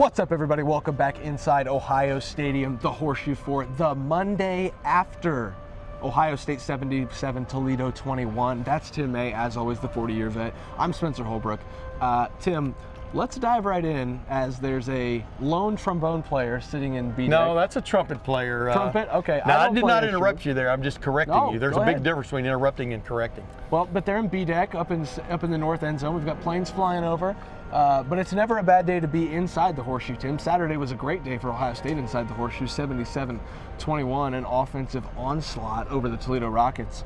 What's up, everybody? Welcome back inside Ohio Stadium, the Horseshoe, for the Monday after Ohio State 77, Toledo 21. That's Tim May, as always, the 40-year vet. I'm Spencer Holbrook. Tim, let's dive right in, as there's a lone trombone player sitting in B-deck. No, that's a trumpet player. Trumpet? Okay. Now, I did not interrupt you there. I'm just correcting you. There's a big difference between interrupting and correcting. Well, but they're in B-deck up in the north end zone. We've got planes flying over. But it's never a bad day to be inside the Horseshoe, Tim. Saturday was a great day for Ohio State inside the Horseshoe, 77-21, an offensive onslaught over the Toledo Rockets.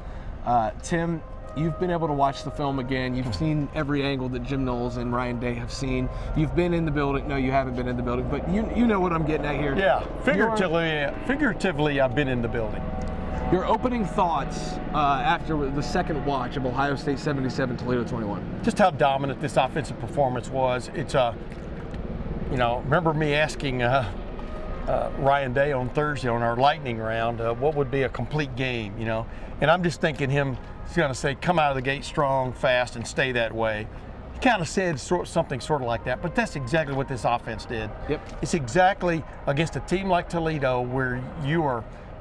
Tim, you've been able to watch the film again. You've seen every angle that Jim Knowles and Ryan Day have seen. You've been in the building. No, you haven't been in the building, but you know what I'm getting at here. Yeah, figuratively, I've been in the building. Your opening thoughts after the second watch of Ohio State 77, Toledo 21. Just how dominant this offensive performance was. It's remember me asking Ryan Day on Thursday on our lightning round, what would be a complete game, And I'm just thinking he's going to say, come out of the gate strong, fast, and stay that way. He kind of said something sort of like that, but that's exactly what this offense did. Yep. It's exactly against a team like Toledo where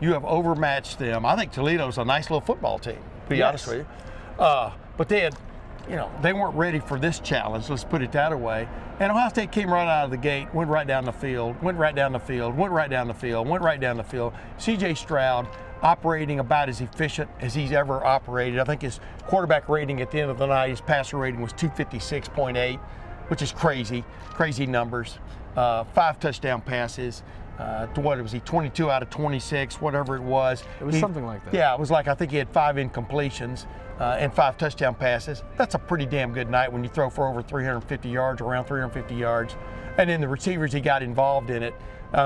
you have overmatched them. I think Toledo's a nice little football team, to be honest with you. But they had, they weren't ready for this challenge, let's put it that way. And Ohio State came right out of the gate, went right down the field, went right down the field, went right down the field, went right down the field. C.J. Stroud operating about as efficient as he's ever operated. I think his quarterback rating at the end of the night, his passer rating was 256.8, which is crazy numbers. 5 touchdown passes. What was he, 22 out of 26, whatever it was. It was something like that. Yeah, it was like, I think he had 5 incompletions and 5 touchdown passes. That's a pretty damn good night when you throw for over 350 yards, around 350 yards. And then the receivers, he got involved in it,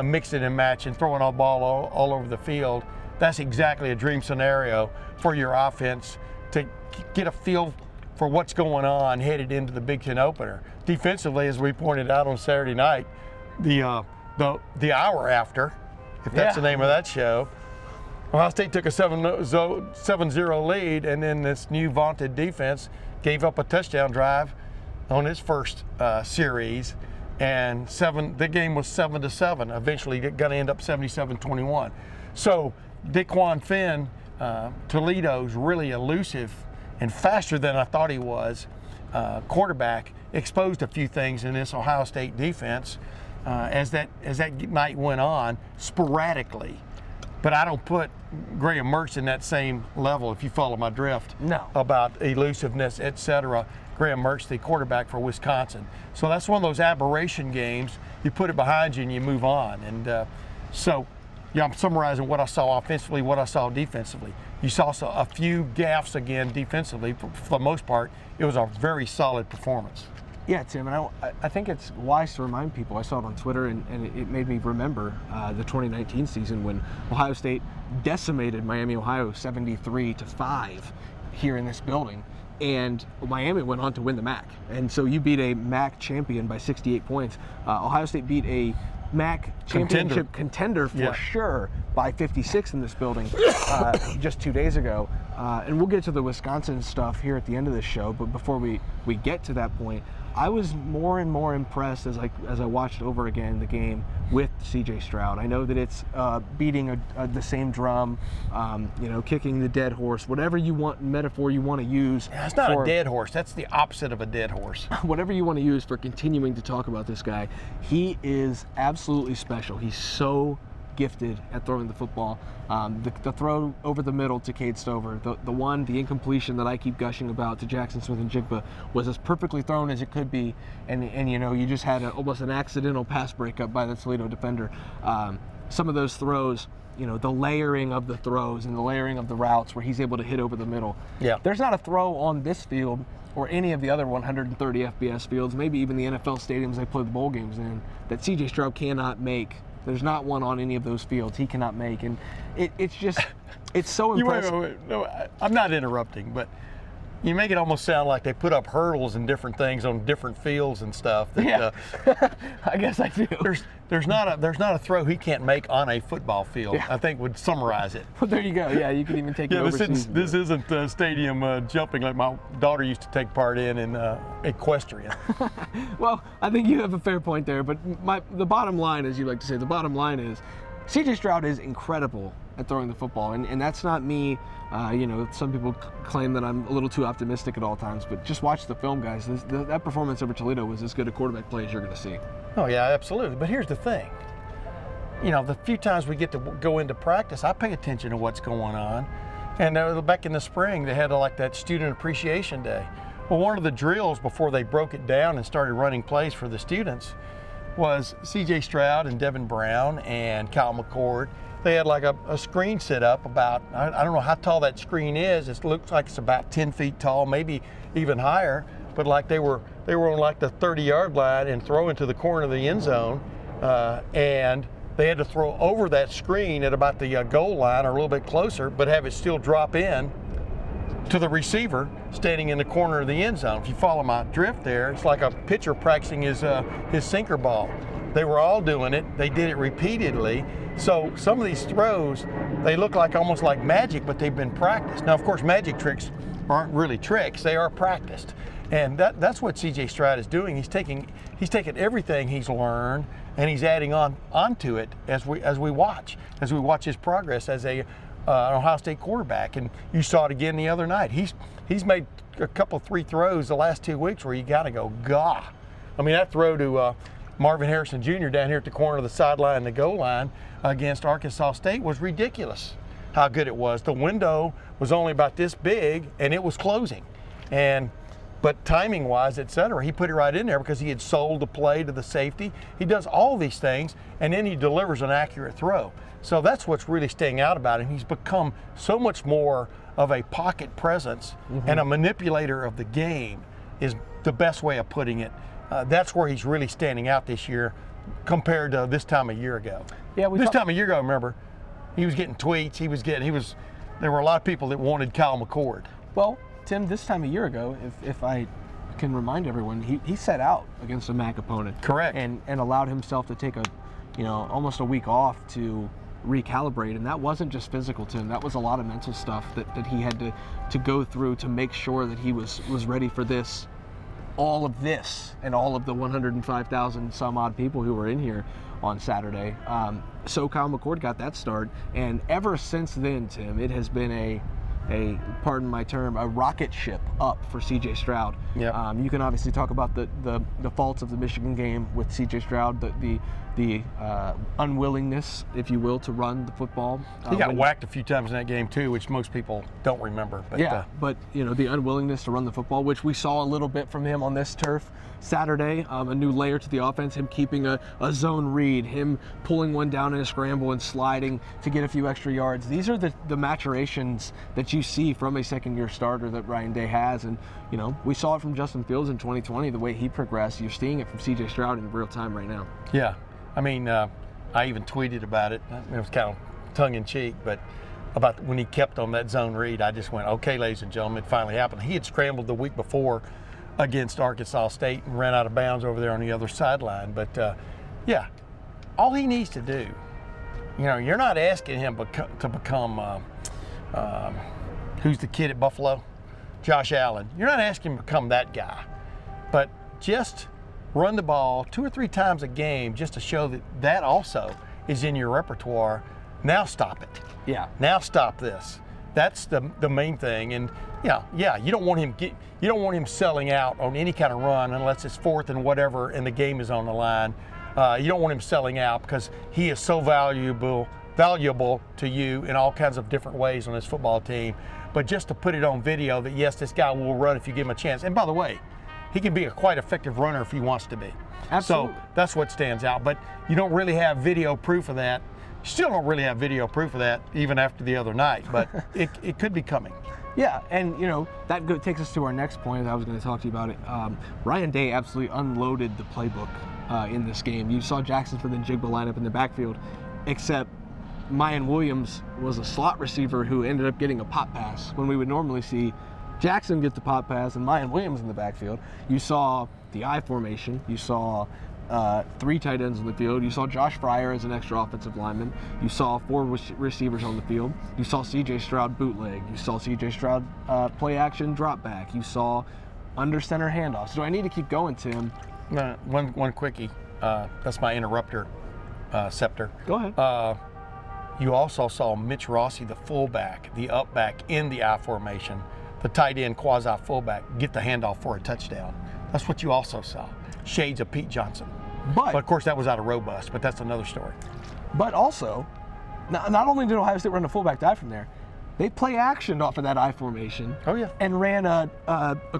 mixing and matching, throwing all ball all over the field. That's exactly a dream scenario for your offense to get a feel for what's going on headed into the Big Ten opener. Defensively, as we pointed out on Saturday night, the hour after, if that's the name of that show, Ohio State took a 7-0 lead, and then this new vaunted defense gave up a touchdown drive on its first series, and the game was 7-7. Eventually, going to end up 77-21. So Daquan Finn, Toledo's really elusive and faster than I thought he was. Quarterback exposed a few things in this Ohio State defense. As that night went on, sporadically. But I don't put Graham Mertz in that same level, if you follow my drift. No. About elusiveness, etc. Graham Mertz, the quarterback for Wisconsin. So that's one of those aberration games. You put it behind you and you move on. And I'm summarizing what I saw offensively, what I saw defensively. You saw a few gaffes again defensively. For the most part, it was a very solid performance. Yeah, Tim, and I think it's wise to remind people. I saw it on Twitter, and it made me remember the 2019 season when Ohio State decimated Miami, Ohio, 73-5 here in this building, and Miami went on to win the MAC. And so you beat a MAC champion by 68 points. Ohio State beat a MAC championship contender for sure by 56 in this building just 2 days ago. And we'll get to the Wisconsin stuff here at the end of this show, but before we get to that point, I was more and more impressed as I watched over again the game with C.J. Stroud. I know that it's beating the same drum, kicking the dead horse, whatever you want, metaphor you want to use. It's not a dead horse. That's the opposite of a dead horse. Whatever you want to use for continuing to talk about this guy, he is absolutely special. He's so gifted at throwing the football. The throw over the middle to Cade Stover, the incompletion that I keep gushing about to Jackson Smith-Njigba was as perfectly thrown as it could be, and you just had almost an accidental pass breakup by the Toledo defender. Some of those throws, the layering of the throws and the layering of the routes where he's able to hit over the middle. Yeah. There's not a throw on this field or any of the other 130 FBS fields, maybe even the NFL stadiums they play the bowl games in, that C.J. Stroud cannot make. There's not one on any of those fields he cannot make, and it's so impressive. Wait. No, I'm not interrupting, but you make it almost sound like they put up hurdles and different things on different fields and stuff. That, yeah, I guess I do. There's not a throw he can't make on a football field. Yeah. I think would summarize it. Well, there you go. Yeah, you can even take it overseas. This isn't stadium jumping like my daughter used to take part in equestrian. Well, I think you have a fair point there, but the bottom line, as you like to say, the bottom line is CJ Stroud is incredible at throwing the football, and that's not me. Some people claim that I'm a little too optimistic at all times, but just watch the film, guys. That performance over Toledo was as good a quarterback play as you're going to see. Oh yeah, absolutely. But here's the thing. The few times we get to go into practice, I pay attention to what's going on. And back in the spring, they had like that student appreciation day. Well, one of the drills before they broke it down and started running plays for the students was CJ Stroud and Devin Brown and Kyle McCord. They had like a screen set up about, I don't know how tall that screen is. It looks like it's about 10 feet tall, maybe even higher. But like they were on like the 30-yard line and throwing to the corner of the end zone. And they had to throw over that screen at about the goal line or a little bit closer, but have it still drop in to the receiver standing in the corner of the end zone. If you follow my drift there, it's like a pitcher practicing his sinker ball. They were all doing it. They did it repeatedly. So some of these throws, they look like almost like magic, but they've been practiced. Now, of course, magic tricks aren't really tricks. They are practiced. And that's what CJ Stroud is doing. He's taking everything he's learned and he's adding onto it as we watch his progress as an Ohio State quarterback. And you saw it again the other night. He's made a couple, 3 throws the last 2 weeks where you got to go, gah. I mean, that throw to Marvin Harrison Jr. down here at the corner of the sideline and the goal line against Arkansas State was ridiculous how good it was. The window was only about this big and it was closing. But timing-wise, et cetera, he put it right in there because he had sold the play to the safety. He does all these things, and then he delivers an accurate throw. So that's what's really staying out about him. He's become so much more of a pocket presence and a manipulator of the game is the best way of putting it. That's where he's really standing out this year compared to this time a year ago. Yeah, this time a year ago, remember, he was getting tweets. There were a lot of people that wanted Kyle McCord. Well, Tim, this time a year ago, if I can remind everyone, he set out against a MAC opponent. Correct. And allowed himself to take almost a week off to recalibrate. And that wasn't just physical, Tim. That was a lot of mental stuff that he had to go through to make sure that he was ready for all of this, and all of the 105,000 some odd people who were in here on Saturday. So Kyle McCord got that start. And ever since then, Tim, it has been a pardon my term, a rocket ship up for CJ Stroud. Yep. You can obviously talk about the faults of the Michigan game with CJ Stroud, the unwillingness, if you will, to run the football. He got whacked a few times in that game too, which most people don't remember. But, but the unwillingness to run the football, which we saw a little bit from him on this turf Saturday, a new layer to the offense, him keeping a zone read, him pulling one down in a scramble and sliding to get a few extra yards. These are the maturations that you see from a second-year starter that Ryan Day has. And, we saw it from Justin Fields in 2020, the way he progressed. You're seeing it from CJ Stroud in real time right now. Yeah. I mean, I even tweeted about it. It was kind of tongue-in-cheek, but about when he kept on that zone read, I just went, okay, ladies and gentlemen, it finally happened. He had scrambled the week before against Arkansas State and ran out of bounds over there on the other sideline. But, all he needs to do, you're not asking him to become, who's the kid at Buffalo? Josh Allen. You're not asking him to become that guy, but just run the ball 2 or 3 times a game just to show that also is in your repertoire. Now stop it. Yeah. Now stop this. That's the main thing. And you don't want him selling out on any kind of run unless it's 4th and whatever and the game is on the line. You don't want him selling out because he is so valuable to you in all kinds of different ways on this football team. But just to put it on video that yes, this guy will run if you give him a chance. And by the way, he can be a quite effective runner if he wants to be. Absolutely. So that's what stands out. But you don't really have video proof of that. You still don't really have video proof of that even after the other night. But it could be coming. Yeah, and that takes us to our next point. As I was going to talk to you about it. Ryan Day absolutely unloaded the playbook in this game. You saw Jackson for the Jigba lineup in the backfield, except Mayan Williams was a slot receiver who ended up getting a pop pass when we would normally see Jackson get the pop pass and Mayan Williams in the backfield. You saw the I formation. You saw 3 tight ends on the field. You saw Josh Fryer as an extra offensive lineman. You saw 4 receivers on the field. You saw C.J. Stroud bootleg. You saw C.J. Stroud play action drop back. You saw under center handoffs. Do I need to keep going, Tim? One quickie. That's my interrupter scepter. Go ahead. You also saw Mitch Rossi, the fullback, the up back in the I formation, the tight end quasi fullback, get the handoff for a touchdown. That's what you also saw. Shades of Pete Johnson. But of course, that was out of robust, but that's another story. But also, not only did Ohio State run a fullback dive from there, they play action off of that I formation. Oh, yeah. And ran a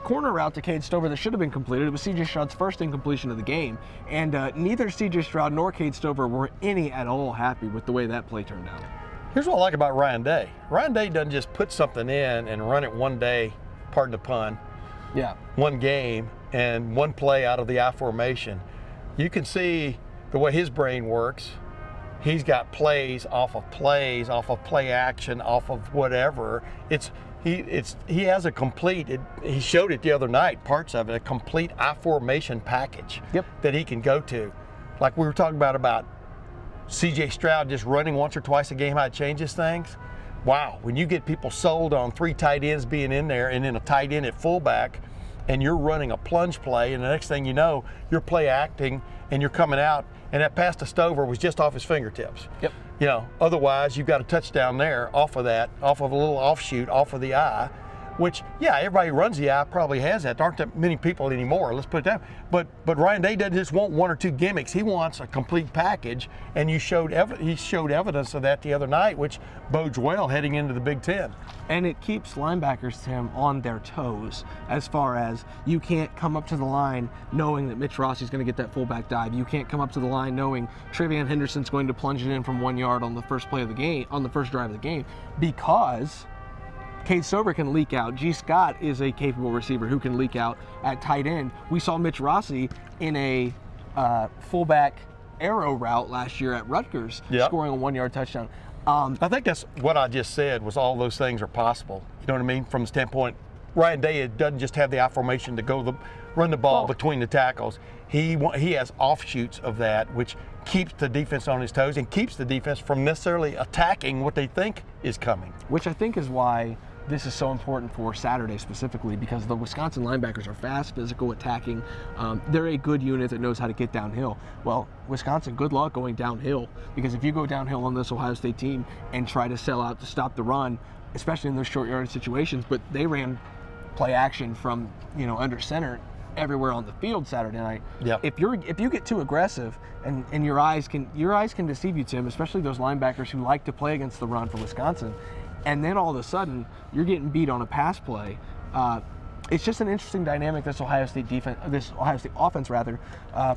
corner route to Cade Stover that should have been completed. It was C.J. Stroud's first incompletion of the game. And neither C.J. Stroud nor Cade Stover were any at all happy with the way that play turned out. Here's what I like about Ryan Day. Ryan Day doesn't just put something in and run it one day, pardon the pun, one game and one play out of the I formation. You can see the way his brain works. He's got plays, off of play action, off of whatever. He has a complete, he showed it the other night, parts of it, a complete I formation package that he can go to. Like we were talking about C.J. Stroud just running once or twice a game, how it changes things. Wow, when you get people sold on 3 tight ends being in there and then a tight end at fullback, and you're running a plunge play, and the next thing you know, you're play acting and you're coming out, and that pass to Stover was just off his fingertips. You know, otherwise you've got a touchdown there off of that, off of a little offshoot, off of the I, which, everybody who runs the I probably has that. There aren't that many people anymore, let's put it that way. But Ryan Day doesn't just want 1 or 2 gimmicks. He wants a complete package, and he showed evidence of that the other night, which bodes well heading into the Big Ten. And it keeps linebackers, Tim, on their toes as far as you can't come up to the line knowing that Mitch Rossi's going to get that fullback dive. You can't come up to the line knowing Travion Henderson's going to plunge it in from 1 yard on the first play of the game, on the first drive of the game, because Cade Stover can leak out. G. Scott is a capable receiver who can leak out at tight end. We saw Mitch Rossi in a fullback arrow route last year at Rutgers, scoring a 1 yard touchdown. I think that's what I just said, was all those things are possible. You know what I mean? From the standpoint, Ryan Day doesn't just have the I formation to go run the ball between the tackles. He has offshoots of that, which keeps the defense on his toes and keeps the defense from necessarily attacking what they think is coming. Which I think is why this is so important for Saturday specifically, because the Wisconsin linebackers are fast, physical, attacking. They're a good unit that knows how to get downhill. Well, Wisconsin, good luck going downhill, because if you go downhill on this Ohio State team and try to sell out to stop the run, especially in those short yardage situations, but they ran play action from under center everywhere on the field Saturday night. If you get too aggressive and your eyes can deceive you, Tim, especially those linebackers who like to play against the run for Wisconsin, and then all of a sudden you're getting beat on a pass play. It's just an interesting dynamic this Ohio State offense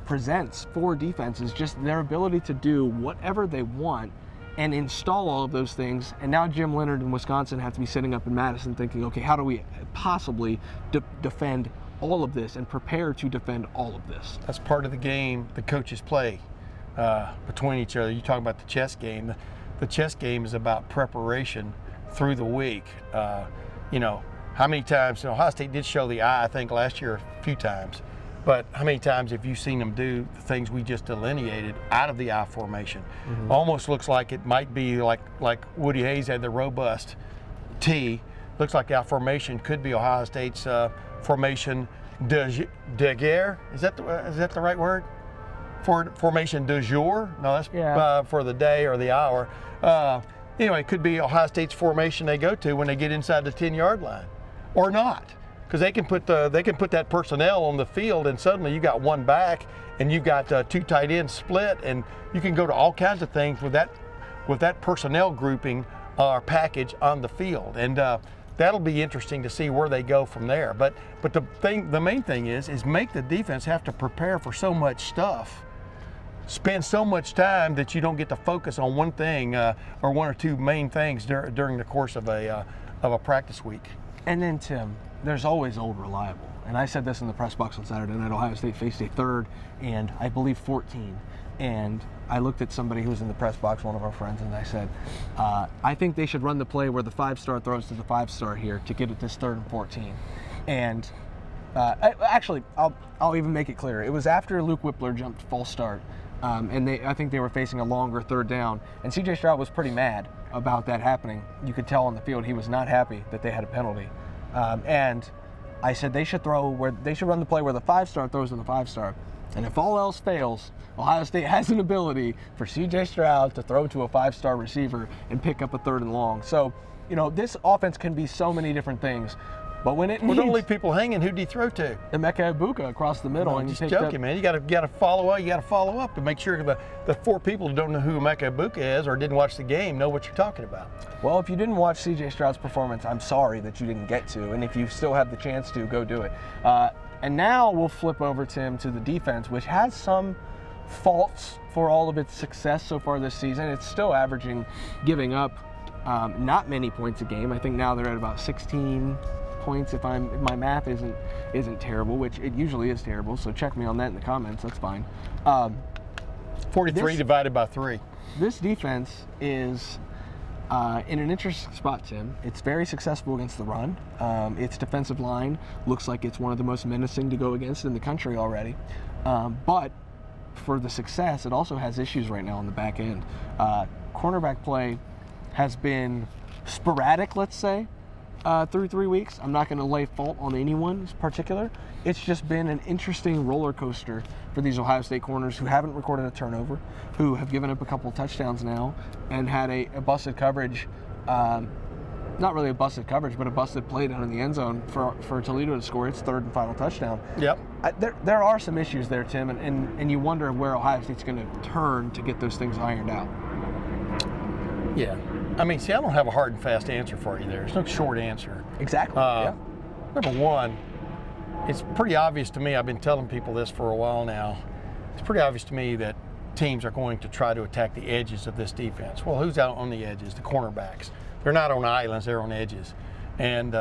presents for defenses, just their ability to do whatever they want and install all of those things. And now Jim Leonard and Wisconsin have to be sitting up in Madison thinking, okay, how do we possibly defend all of this and prepare to defend all of this? That's part of the game the coaches play between each other. You talk about the chess game. The chess game is about preparation through the week. How many times, Ohio State did show the eye, I think, last year a few times, but how many times have you seen them do the things we just delineated out of the I formation? Almost looks like it might be like Woody Hayes had the robust T. Looks like the I formation could be Ohio State's formation de guerre. Is that the right word? Formation du jour? No, that's for the day or the hour. Anyway, it could be Ohio State's formation they go to when they get inside the 10-yard line, or not, because they can put that personnel on the field, and suddenly you got one back, and you've got 2 tight ends split, and you can go to all kinds of things with that personnel grouping or package on the field, and that'll be interesting to see where they go from there. But the main thing is make the defense have to prepare for so much stuff. Spend so much time that you don't get to focus on one thing or 1 or 2 main things during the course of a practice week. And then, Tim, there's always Old Reliable. And I said this in the press box on Saturday night. Ohio State faced a 3rd and I believe 14 and I looked at somebody who was in the press box, one of our friends, and I said, I think they should run the play where the 5-star throws to the 5-star here to get it this 3rd and 14. And actually, I'll even make it clearer. It was after Luke Whippler jumped false start, and I think they were facing a longer 3rd down, and C.J. Stroud was pretty mad about that happening. You could tell on the field he was not happy that they had a penalty. And I said they should run the play where the 5-star throws to the 5-star. And if all else fails, Ohio State has an ability for C.J. Stroud to throw to a 5-star receiver and pick up a 3rd and long. So, this offense can be so many different things. But when it needs... Well, don't leave people hanging. Who'd he throw to? Emeka Egbuka across the middle. No, and just joking, man. You got to follow up. You got to follow up to make sure the 4 people who don't know who Emeka Egbuka is or didn't watch the game know what you're talking about. Well, if you didn't watch C.J. Stroud's performance, I'm sorry that you didn't get to. And if you still have the chance to, go do it. And now we'll flip over, Tim, to the defense, which has some faults for all of its success so far this season. It's still giving up not many points a game. I think now they're at about 16 points if my math isn't terrible, which it usually is terrible. So check me on that in the comments. That's fine. 43 divided by 3. This defense is in an interesting spot, Tim. It's very successful against the run. Its defensive line looks like it's one of the most menacing to go against in the country already. But for the success, it also has issues right now on the back end. Cornerback play has been sporadic, let's say, through 3 weeks. I'm not going to lay fault on anyone in particular. It's just been an interesting roller coaster for these Ohio State corners who haven't recorded a turnover, who have given up a couple touchdowns now, and had a busted coverage, not really a busted coverage, but a busted play down in the end zone for Toledo to score its 3rd and final touchdown. Yep. There are some issues there, Tim, and you wonder where Ohio State's going to turn to get those things ironed out. Yeah. I mean, see, I don't have a hard and fast answer for you there. There's no short answer. Exactly. Yeah. Number one, it's pretty obvious to me, I've been telling people this for a while now, it's pretty obvious to me that teams are going to try to attack the edges of this defense. Well, who's out on the edges? The cornerbacks. They're not on islands, they're on edges. And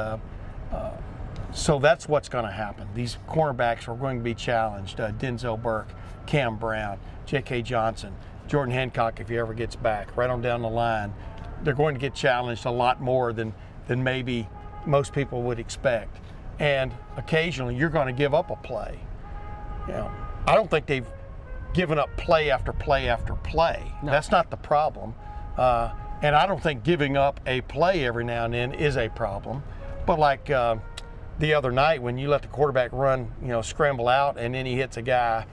so that's what's going to happen. These cornerbacks are going to be challenged. Denzel Burke, Cam Brown, J.K. Johnson, Jordan Hancock, if he ever gets back, right on down the line. They're going to get challenged a lot more than maybe most people would expect. And occasionally you're going to give up a play. I don't think they've given up play after play after play. No. That's not the problem. And I don't think giving up a play every now and then is a problem. But like the other night when you let the quarterback run, scramble out, and then he hits a guy,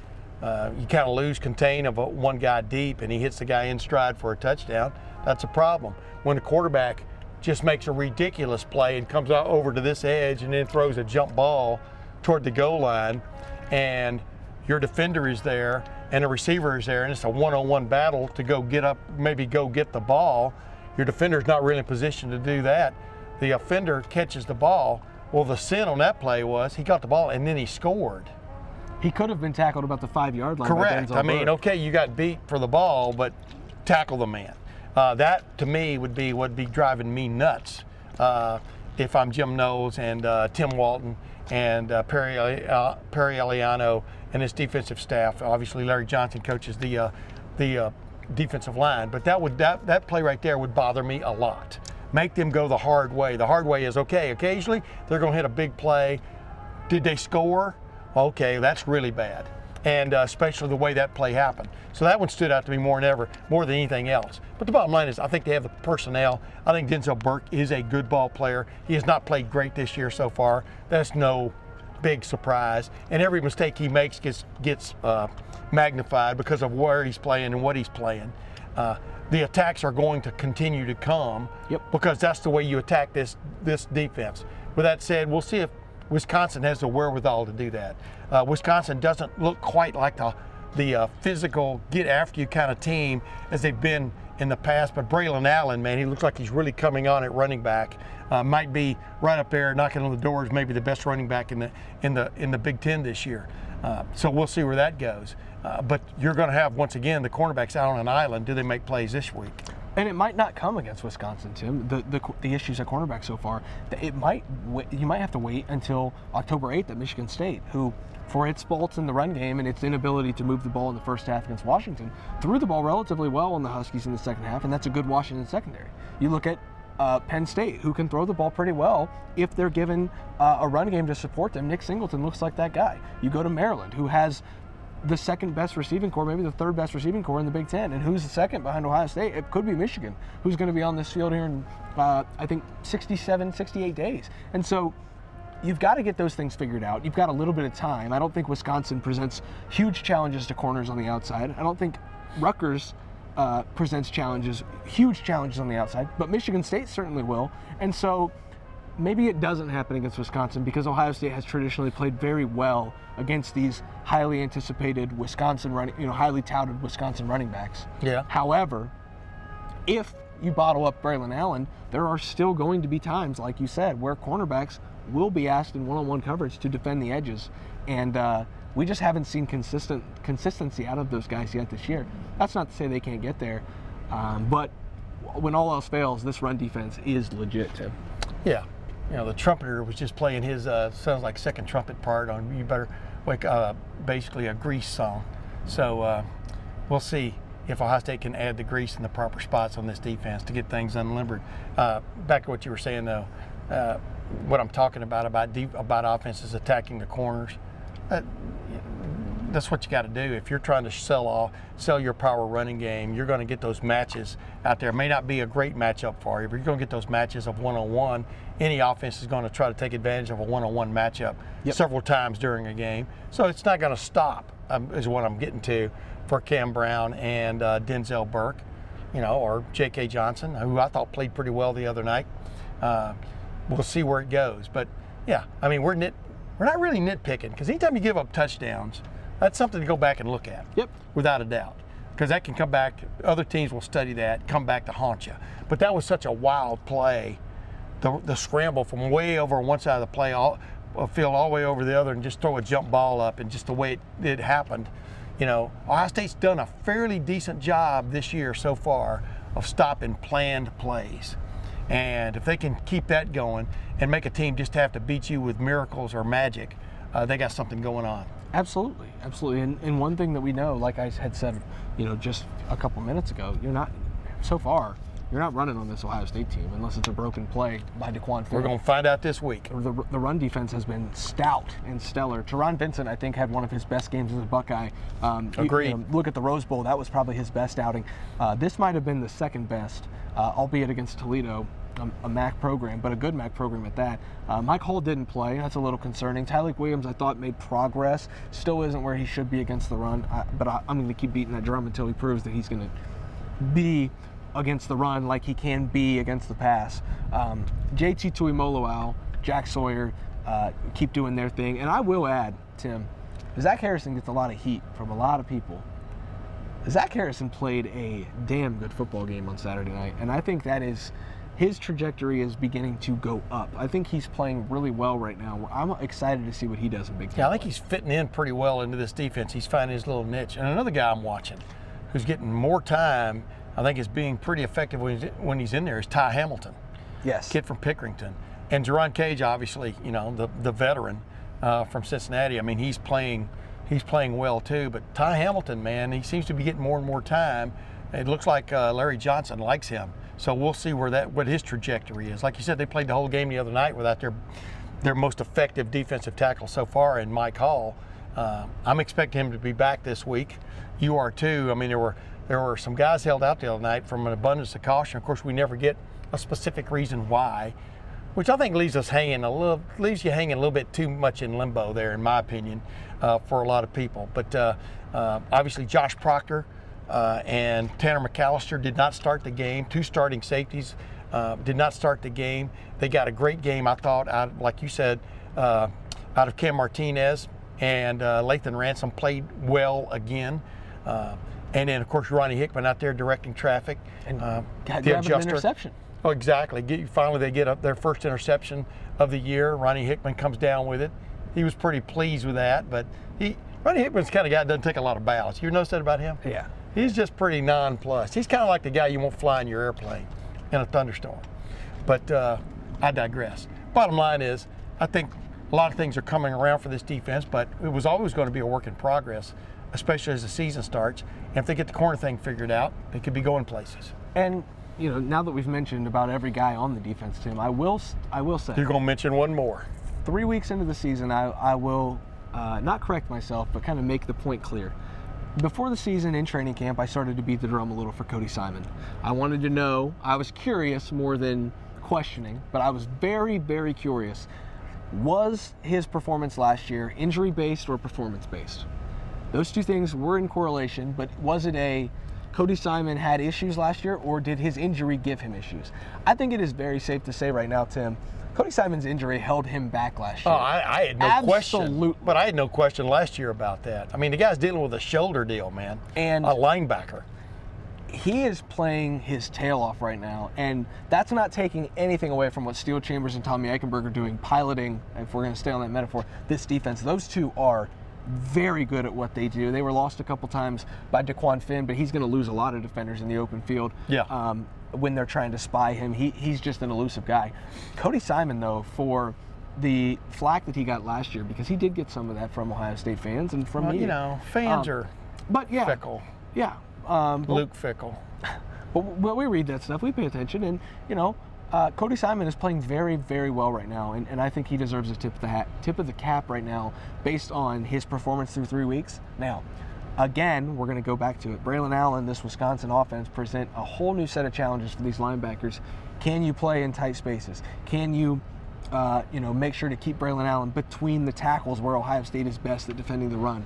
you kind of lose contain of one guy deep, and he hits the guy in stride for a touchdown. That's a problem. When the quarterback just makes a ridiculous play and comes out over to this edge and then throws a jump ball toward the goal line, and your defender is there and the receiver is there, and it's a one-on-one battle to go get up, maybe go get the ball. Your defender's not really in position to do that. The offender catches the ball. Well, the sin on that play was he got the ball and then he scored. He could have been tackled about the 5-yard line. Correct. I mean, okay, you got beat for the ball, but tackle the man. That to me would be driving me nuts if I'm Jim Knowles and Tim Walton and Perry Eliano and his defensive staff. Obviously, Larry Johnson coaches the defensive line, but that play right there would bother me a lot. Make them go the hard way. The hard way is, okay, occasionally they're going to hit a big play. Did they score? Okay, that's really bad. And especially the way that play happened. So that one stood out to me more than anything else. But the bottom line is I think they have the personnel. I think Denzel Burke is a good ball player. He has not played great this year so far. That's no big surprise. And every mistake he makes gets magnified because of where he's playing and what he's playing. The attacks are going to continue to come because that's the way you attack this defense. With that said, we'll see if Wisconsin has the wherewithal to do that. Wisconsin doesn't look quite like the physical, get-after-you kind of team as they've been in the past, but Braylon Allen, man, he looks like he's really coming on at running back. Might be right up there knocking on the doors, maybe the best running back in the Big Ten this year. So we'll see where that goes. But you're going to have, once again, the cornerbacks out on an island. Do they make plays this week? And it might not come against Wisconsin, Tim. The issues at cornerback so far, you might have to wait until October 8th at Michigan State, who, for its faults in the run game and its inability to move the ball in the first half against Washington, threw the ball relatively well on the Huskies in the second half, and that's a good Washington secondary. You look at Penn State, who can throw the ball pretty well if they're given a run game to support them. Nick Singleton looks like that guy. You go to Maryland, who has the second best receiving core, maybe the third best receiving core in the Big Ten, and who's the second behind Ohio State? It could be Michigan, who's going to be on this field here in, I think, 67, 68 days. And so you've got to get those things figured out. You've got a little bit of time. I don't think Wisconsin presents huge challenges to corners on the outside. I don't think Rutgers presents huge challenges on the outside, but Michigan State certainly will. And so maybe it doesn't happen against Wisconsin because Ohio State has traditionally played very well against these highly anticipated highly touted Wisconsin running backs. Yeah. However, if you bottle up Braylon Allen, there are still going to be times, like you said, where cornerbacks will be asked in one-on-one coverage to defend the edges. And we just haven't seen consistency out of those guys yet this year. That's not to say they can't get there, but when all else fails, this run defense is legit, Tim. Yeah. The trumpeter was just playing his sounds like second trumpet part on You Better Wake basically a Grease song. So we'll see if Ohio State can add the grease in the proper spots on this defense to get things unlimbered. Back to what you were saying, though, what I'm talking about offenses attacking the corners. That's what you got to do. If you're trying to sell your power running game, you're going to get those matches out there. It may not be a great matchup for you, but you're going to get those matches of one-on-one. Any offense is going to try to take advantage of a one-on-one matchup several times during a game. So it's not going to stop, is what I'm getting to, for Cam Brown and Denzel Burke, or J.K. Johnson, who I thought played pretty well the other night. We'll see where it goes. But, yeah, I mean, we're not really nitpicking, because anytime you give up touchdowns, that's something to go back and look at. Yep. Without a doubt. Because that can come back, other teams will study that, come back to haunt you. But that was such a wild play, the scramble from way over one side of the field all the way over the other and just throw a jump ball up, and just the way it happened. Ohio State's done a fairly decent job this year so far of stopping planned plays. And if they can keep that going and make a team just have to beat you with miracles or magic, they got something going on. Absolutely. And one thing that we know, like I had said, just a couple minutes ago, you're not running on this Ohio State team unless it's a broken play by Daquan Ford. We're going to find out this week. The run defense has been stout and stellar. Teron Vincent, I think, had one of his best games as a Buckeye. Agreed. Look at the Rose Bowl. That was probably his best outing. This might have been the second best, albeit against Toledo, a MAC program, but a good MAC program at that. Mike Hull didn't play. That's a little concerning. Tyleik Williams, I thought, made progress. Still isn't where he should be against the run, but I'm going to keep beating that drum until he proves that he's going to be against the run like he can be against the pass. JT Tuimoloau, Jack Sawyer, keep doing their thing. And I will add, Tim, Zach Harrison gets a lot of heat from a lot of people. Zach Harrison played a damn good football game on Saturday night, and I think that is his trajectory is beginning to go up. I think he's playing really well right now. I'm excited to see what he does in Big Ten. Yeah, I think he's fitting in pretty well into this defense. He's finding his little niche. And another guy I'm watching who's getting more time, I think is being pretty effective when he's in there, is Ty Hamilton. Yes. Kid from Pickerington. And Jerron Cage, obviously, the veteran from Cincinnati. I mean, he's playing well too. But Ty Hamilton, man, he seems to be getting more and more time. It looks like Larry Johnson likes him. So we'll see what his trajectory is. Like you said, they played the whole game the other night without their most effective defensive tackle so far in Mike Hall. I'm expecting him to be back this week. You are too. I mean, there were some guys held out the other night from an abundance of caution. Of course, we never get a specific reason why, which I think leaves you hanging a little bit too much in limbo there, in my opinion, for a lot of people. But obviously, Josh Proctor and Tanner McAllister did not start the game. Two starting safeties did not start the game. They got a great game, I thought, like you said, out of Cam Martinez, and Lathan Ransom played well again. And then, of course, Ronnie Hickman out there directing traffic. And grabbing an interception. Oh, exactly. Finally, they get up their first interception of the year. Ronnie Hickman comes down with it. He was pretty pleased with that, but Ronnie Hickman's the kind of guy that doesn't take a lot of bows. You noticed that about him? Yeah. He's just pretty nonplussed. He's kind of like the guy you won't fly in your airplane in a thunderstorm. But I digress. Bottom line is, I think a lot of things are coming around for this defense, but it was always going to be a work in progress, especially as the season starts. And if they get the corner thing figured out, they could be going places. And you know, now that we've mentioned about every guy on the defense, Tim, I will say you're going to mention one more. 3 weeks into the season, I will not correct myself, but kind of make the point clear. Before the season in training camp, I started to beat the drum a little for Cody Simon. I wanted to know, I was curious more than questioning, but I was very, very curious. Was his performance last year injury-based or performance-based? Those two things were in correlation, but was it a Cody Simon had issues last year, or did his injury give him issues? I think it is very safe to say right now, Tim, Cody Simon's injury held him back last year. Oh, I had no question. But I had no question last year about that. I mean, the guy's dealing with a shoulder deal, man. And a linebacker. He is playing his tail off right now, and that's not taking anything away from what Steel Chambers and Tommy Eichenberg are doing, piloting, if we're going to stay on that metaphor, this defense. Those two are very good at what they do. They were lost a couple times by Daquan Finn, but he's going to lose a lot of defenders in the open field. Yeah. When they're trying to spy him, he's just an elusive guy. Cody Simon, though, for the flack that he got last year, because he did get some of that from Ohio State fans and from me. You know, fans are fickle. Yeah. Luke Fickle. But we read that stuff. We pay attention, and you know, Cody Simon is playing very, very well right now, and I think he deserves a tip of the cap right now, based on his performance through 3 weeks. Now, again, we're going to go back to it. Braylon Allen, this Wisconsin offense, present a whole new set of challenges for these linebackers. Can you play in tight spaces? Can you, make sure to keep Braylon Allen between the tackles, where Ohio State is best at defending the run?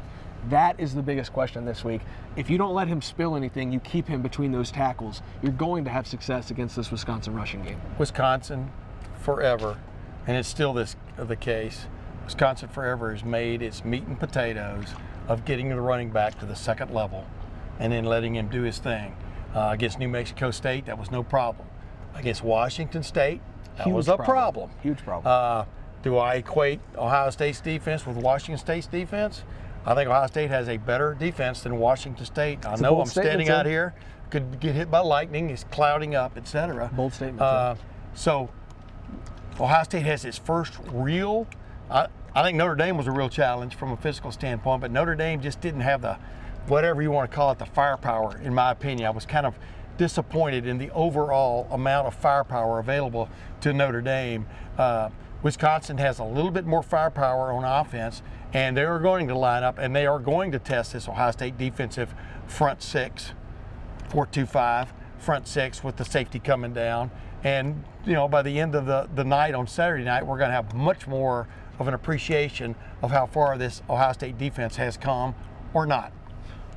That is the biggest question this week. If you don't let him spill anything, you keep him between those tackles, you're going to have success against this Wisconsin rushing game. Wisconsin forever, and it's still the case, Wisconsin forever has made its meat and potatoes of getting the running back to the second level and then letting him do his thing. Against New Mexico State, that was no problem. Against Washington State, that was a problem. Huge problem. Do I equate Ohio State's defense with Washington State's defense? I think Ohio State has a better defense than Washington State. I know I'm standing out here, could get hit by lightning, it's clouding up, etc. Bold statement. So Ohio State has its first real, I think Notre Dame was a real challenge from a physical standpoint, but Notre Dame just didn't have the, whatever you want to call it, the firepower, in my opinion. I was kind of disappointed in the overall amount of firepower available to Notre Dame. Wisconsin has a little bit more firepower on offense, and they are going to line up, and they are going to test this Ohio State defensive front six, 4-2-5, front six with the safety coming down. And, you know, by the end of the night on Saturday night, we're going to have much more of an appreciation of how far this Ohio State defense has come or not.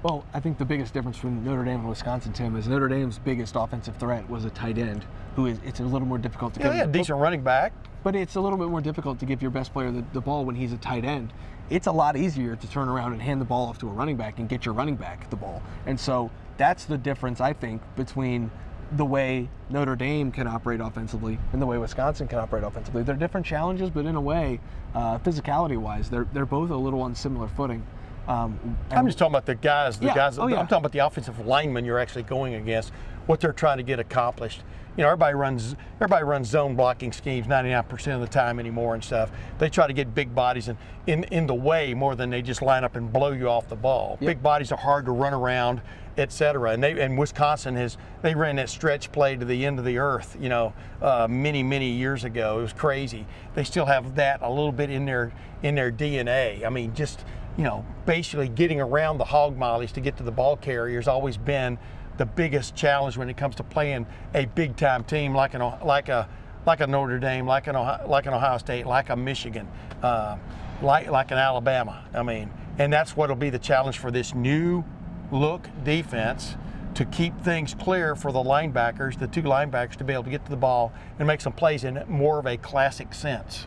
Well, I think the biggest difference between Notre Dame and Wisconsin, Tim, is Notre Dame's biggest offensive threat was a tight end, it's a little more difficult to get. Yeah, decent running back. But it's a little bit more difficult to give your best player the ball when he's a tight end. It's a lot easier to turn around and hand the ball off to a running back and get your running back the ball. And so that's the difference, I think, between the way Notre Dame can operate offensively and the way Wisconsin can operate offensively. They're different challenges, but in a way, physicality-wise, they're both a little on similar footing. I'm just talking about the guys. I'm talking about the offensive linemen you're actually going against, what they're trying to get accomplished. You know, everybody runs zone blocking schemes 99% of the time anymore and stuff. They try to get big bodies in the way more than they just line up and blow you off the ball. Yep. Big bodies are hard to run around, etc. And Wisconsin they ran that stretch play to the end of the earth, you know, many years ago. It was crazy. They still have that a little bit in their DNA. I mean, just, you know, basically getting around the hog mollies to get to the ball carrier has always been the biggest challenge when it comes to playing a big-time team like a Notre Dame, like an Ohio State, like a Michigan, like an Alabama. I mean, and that's what'll be the challenge for this new look defense, to keep things clear for the linebackers, the two linebackers, to be able to get to the ball and make some plays in more of a classic sense.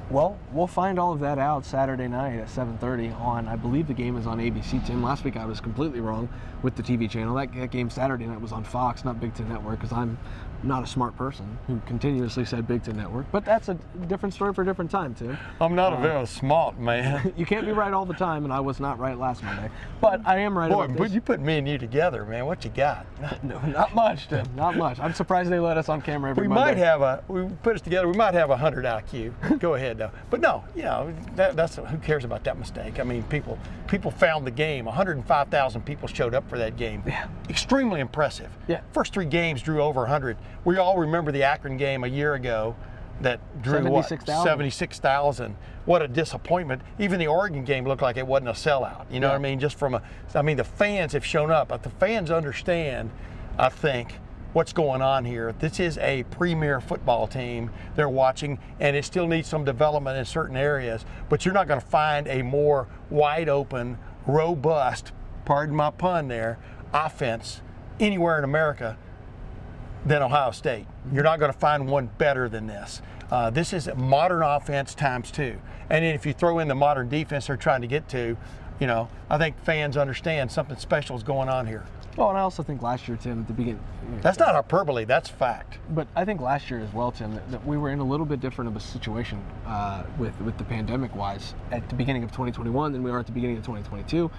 Well, we'll find all of that out Saturday night at 7:30 on, I believe the game is on ABC, Tim. Last week I was completely wrong with the TV channel. That game Saturday night was on Fox, not Big Ten Network, because I'm not a smart person who continuously said Big Ten Network. But that's a different story for a different time, Tim. I'm not a very smart man. You can't be right all the time, and I was not right last Monday. But I am right Boy, about but this. you put me and you together, man. What you got? No, not much, Tim. Not much. I'm surprised they let us on camera every We Monday. might have we put us together. We might have 100 IQ. Go ahead though. But no, that's who cares about that mistake? I mean, people found the game. 105,000 people showed up for that game. Yeah. Extremely impressive. Yeah. First 3 games drew over 100. We all remember the Akron game a year ago that drew 76,000. 76,000. What a disappointment. Even the Oregon game looked like it wasn't a sellout. You know what I mean? Just from the fans have shown up. But the fans understand, I think, what's going on here. This is a premier football team they're watching, and it still needs some development in certain areas, but you're not going to find a more wide open, robust, pardon my pun there, offense anywhere in America than Ohio State. You're not going to find one better than this. This is a modern offense times 2. And then if you throw in the modern defense they're trying to get to, I think fans understand something special is going on here. Well, and I also think last year, Tim, at the beginning. That's not hyperbole, that's fact. But I think last year as well, Tim, that we were in a little bit different of a situation with the pandemic-wise at the beginning of 2021 than we are at the beginning of 2022.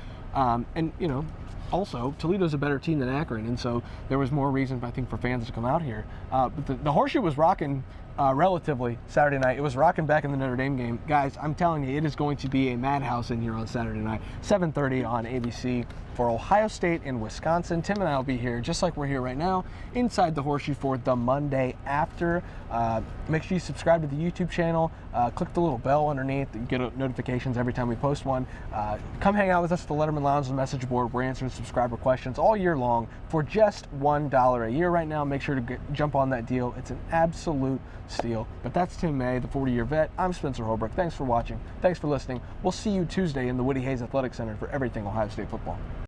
Also, Toledo's a better team than Akron, and so there was more reason, I think, for fans to come out here. But the horseshoe was rocking relatively Saturday night. It was rocking back in the Notre Dame game. Guys, I'm telling you, it is going to be a madhouse in here on Saturday night, 7:30 on ABC for Ohio State and Wisconsin. Tim and I will be here, just like we're here right now, inside the horseshoe for the Monday after. Make sure you subscribe to the YouTube channel. Click the little bell underneath. You get notifications every time we post one. Come hang out with us at the Lettermen Lounge and message board. We're answering subscriber questions all year long for just $1 a year right now. Make sure to jump on that deal. It's an absolute steal. But that's Tim May, the 40-year vet. I'm Spencer Holbrook. Thanks for watching. Thanks for listening. We'll see you Tuesday in the Woody Hayes Athletic Center for everything Ohio State football.